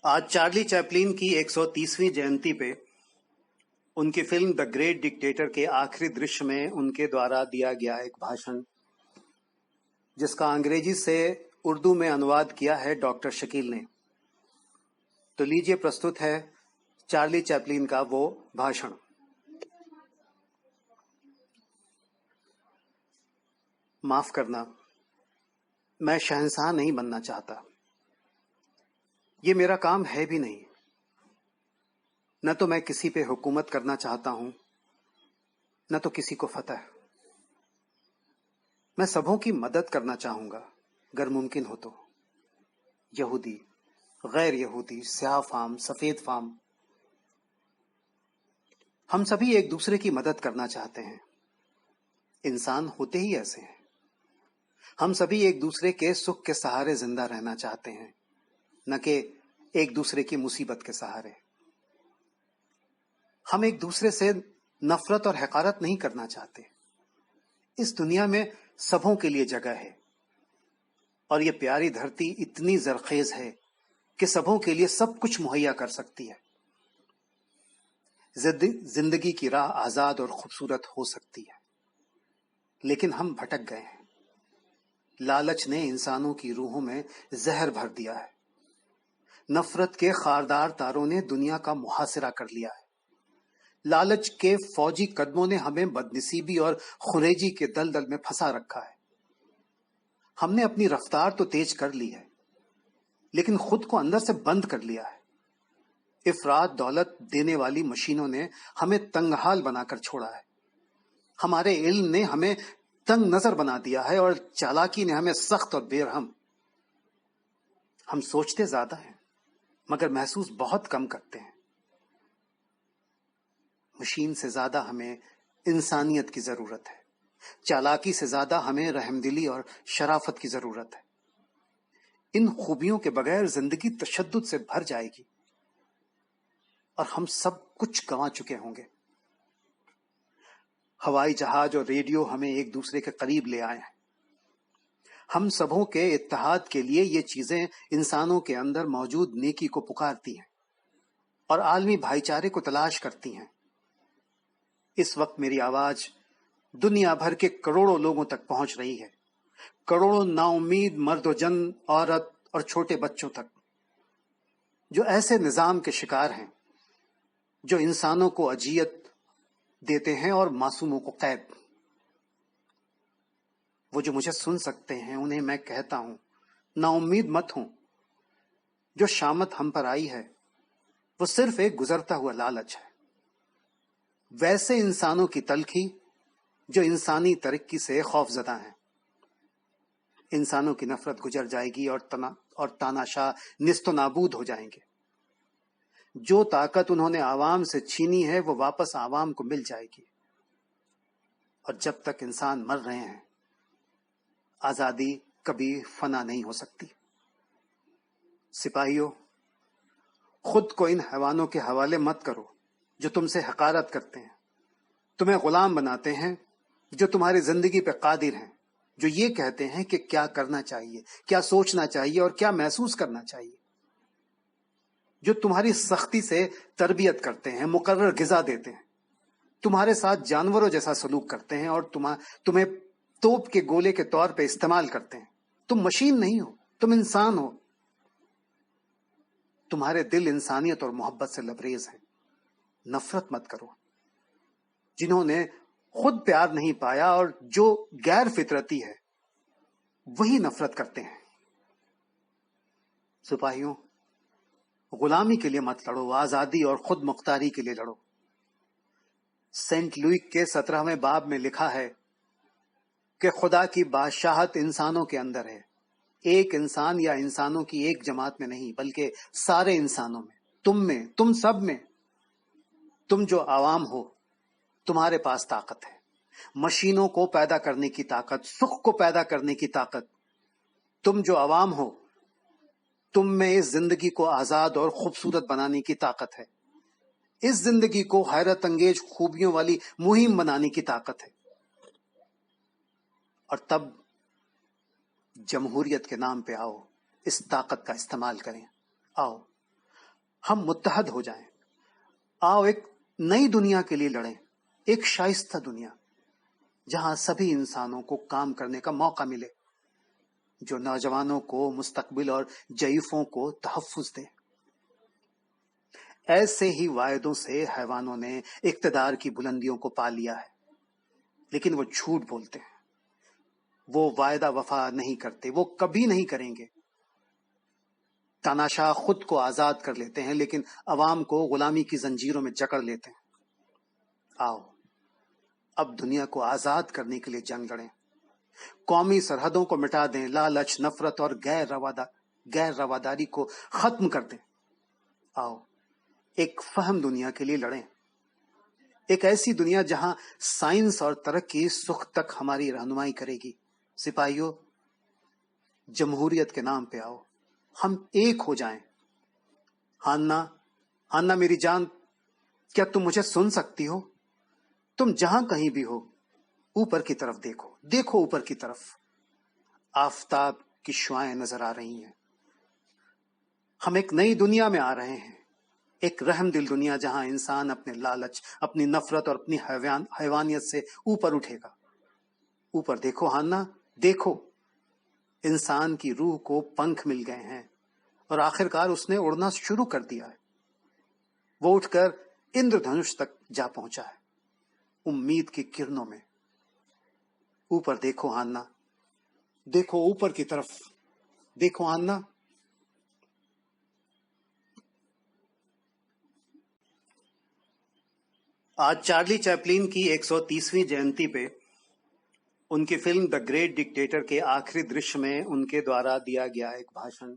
آج Charlie Chaplin کی 130ویں جینتی پہ ان کی فلم دا گریٹ ڈکٹیٹر کے آخری درش میں ان کے دوارا دیا گیا ایک بھاشن جس کا انگریزی سے اردو میں انواد کیا ہے ڈاکٹر شکیل نے. تو لیجئے پرستت ہے چارلی چیپلن کا وہ بھاشن. معاف کرنا، میں شہنشاہ نہیں بننا چاہتا. یہ میرا کام ہے بھی نہیں. نہ تو میں کسی پہ حکومت کرنا چاہتا ہوں، نہ تو کسی کو فتح. میں سبوں کی مدد کرنا چاہوں گا اگر ممکن ہو تو. یہودی، غیر یہودی، سیاہ فام، سفید فام، ہم سبھی ایک دوسرے کی مدد کرنا چاہتے ہیں. انسان ہوتے ہی ایسے ہیں. ہم سبھی ایک دوسرے کے سکھ کے سہارے زندہ رہنا چاہتے ہیں، نہ کہ ایک دوسرے کی مصیبت کے سہارے. ہم ایک دوسرے سے نفرت اور حقارت نہیں کرنا چاہتے. اس دنیا میں سبوں کے لیے جگہ ہے، اور یہ پیاری دھرتی اتنی زرخیز ہے کہ سبوں کے لیے سب کچھ مہیا کر سکتی ہے. زندگی کی راہ آزاد اور خوبصورت ہو سکتی ہے، لیکن ہم بھٹک گئے ہیں. لالچ نے انسانوں کی روحوں میں زہر بھر دیا ہے. نفرت کے خاردار تاروں نے دنیا کا محاصرہ کر لیا ہے. لالچ کے فوجی قدموں نے ہمیں بدنصیبی اور خریجی کے دلدل میں پھنسا رکھا ہے. ہم نے اپنی رفتار تو تیز کر لی ہے، لیکن خود کو اندر سے بند کر لیا ہے. افراط دولت دینے والی مشینوں نے ہمیں تنگ حال بنا کر چھوڑا ہے. ہمارے علم نے ہمیں تنگ نظر بنا دیا ہے، اور چالاکی نے ہمیں سخت اور بے رحم. ہم سوچتے زیادہ ہیں مگر محسوس بہت کم کرتے ہیں. مشین سے زیادہ ہمیں انسانیت کی ضرورت ہے. چالاکی سے زیادہ ہمیں رحم دلی اور شرافت کی ضرورت ہے. ان خوبیوں کے بغیر زندگی تشدد سے بھر جائے گی، اور ہم سب کچھ گنوا چکے ہوں گے. ہوائی جہاز اور ریڈیو ہمیں ایک دوسرے کے قریب لے آئے ہیں. ہم سبوں کے اتحاد کے لیے یہ چیزیں انسانوں کے اندر موجود نیکی کو پکارتی ہیں اور عالمی بھائی چارے کو تلاش کرتی ہیں. اس وقت میری آواز دنیا بھر کے کروڑوں لوگوں تک پہنچ رہی ہے. کروڑوں نا امید مرد و جن، عورت اور چھوٹے بچوں تک، جو ایسے نظام کے شکار ہیں جو انسانوں کو اذیت دیتے ہیں اور معصوموں کو قید. وہ جو مجھے سن سکتے ہیں انہیں میں کہتا ہوں، نا امید مت ہوں. جو شامت ہم پر آئی ہے وہ صرف ایک گزرتا ہوا لالچ ہے. ویسے انسانوں کی تلخی جو انسانی ترقی سے خوف زدہ ہیں. انسانوں کی نفرت گزر جائے گی اور تاناشاہ نیست و نابود ہو جائیں گے. جو طاقت انہوں نے عوام سے چھینی ہے وہ واپس عوام کو مل جائے گی. اور جب تک انسان مر رہے ہیں آزادی کبھی فنا نہیں ہو سکتی. سپاہیوں، خود کو ان حیوانوں کے حوالے مت کرو جو تم سے حقارت کرتے ہیں، تمہیں غلام بناتے ہیں، جو تمہاری زندگی پہ قادر ہیں، جو یہ کہتے ہیں کہ کیا کرنا چاہیے، کیا سوچنا چاہیے اور کیا محسوس کرنا چاہیے، جو تمہاری سختی سے تربیت کرتے ہیں، مقرر غذا دیتے ہیں، تمہارے ساتھ جانوروں جیسا سلوک کرتے ہیں اور تمہیں توپ کے گولے کے طور پہ استعمال کرتے ہیں. تم مشین نہیں ہو، تم انسان ہو. تمہارے دل انسانیت اور محبت سے لبریز ہیں. نفرت مت کرو. جنہوں نے خود پیار نہیں پایا اور جو غیر فطرتی ہے وہی نفرت کرتے ہیں. سپاہیوں، غلامی کے لیے مت لڑو، آزادی اور خود مختاری کے لیے لڑو. سینٹ لوئک کے 17ویں باب میں لکھا ہے کہ خدا کی بادشاہت انسانوں کے اندر ہے. ایک انسان یا انسانوں کی ایک جماعت میں نہیں، بلکہ سارے انسانوں میں، تم سب میں. تم جو عوام ہو تمہارے پاس طاقت ہے، مشینوں کو پیدا کرنے کی طاقت، سکھ کو پیدا کرنے کی طاقت. تم جو عوام ہو تم میں اس زندگی کو آزاد اور خوبصورت بنانے کی طاقت ہے. اس زندگی کو حیرت انگیز خوبیوں والی مہم بنانے کی طاقت ہے. اور تب جمہوریت کے نام پہ آؤ، اس طاقت کا استعمال کریں. آؤ ہم متحد ہو جائیں. آؤ ایک نئی دنیا کے لیے لڑیں, ایک شائستہ دنیا جہاں سبھی انسانوں کو کام کرنے کا موقع ملے, جو نوجوانوں کو مستقبل اور ضعیفوں کو تحفظ دے. ایسے ہی وعدوں سے حیوانوں نے اقتدار کی بلندیوں کو پا لیا ہے, لیکن وہ جھوٹ بولتے ہیں, وہ وعدہ وفا نہیں کرتے, وہ کبھی نہیں کریں گے. تاناشاہ خود کو آزاد کر لیتے ہیں لیکن عوام کو غلامی کی زنجیروں میں جکڑ لیتے ہیں. آؤ اب دنیا کو آزاد کرنے کے لیے جنگ لڑیں, قومی سرحدوں کو مٹا دیں, لالچ, نفرت اور غیر رواداری کو ختم کر دیں. آؤ ایک فہم دنیا کے لیے لڑیں, ایک ایسی دنیا جہاں سائنس اور ترقی سکھ تک ہماری رہنمائی کرے گی. سپاہیوں, جمہوریت کے نام پہ آؤ, ہم ایک ہو جائیں. ہانا میری جان, کیا تم مجھے سن سکتی ہو؟ تم جہاں کہیں بھی ہو, اوپر کی طرف دیکھو, دیکھو اوپر کی طرف. آفتاب کی شعائیں نظر آ رہی ہیں. ہم ایک نئی دنیا میں آ رہے ہیں, ایک رحم دل دنیا جہاں انسان اپنے لالچ, اپنی نفرت اور اپنی حیوانیت سے اوپر اٹھے گا. اوپر دیکھو ہانا, دیکھو. انسان کی روح کو پنکھ مل گئے ہیں اور آخرکار اس نے اڑنا شروع کر دیا ہے. وہ اٹھ کر اندر دھنش تک جا پہنچا ہے, امید کی کرنوں میں. اوپر دیکھو ہانا, دیکھو اوپر کی طرف, دیکھو ہانا. آج چارلی چیپلن کی 130ویں جینتی پہ ان کی فلم دا گریٹ ڈکٹیٹر کے آخری درش میں ان کے دوارا دیا گیا ایک بھاشن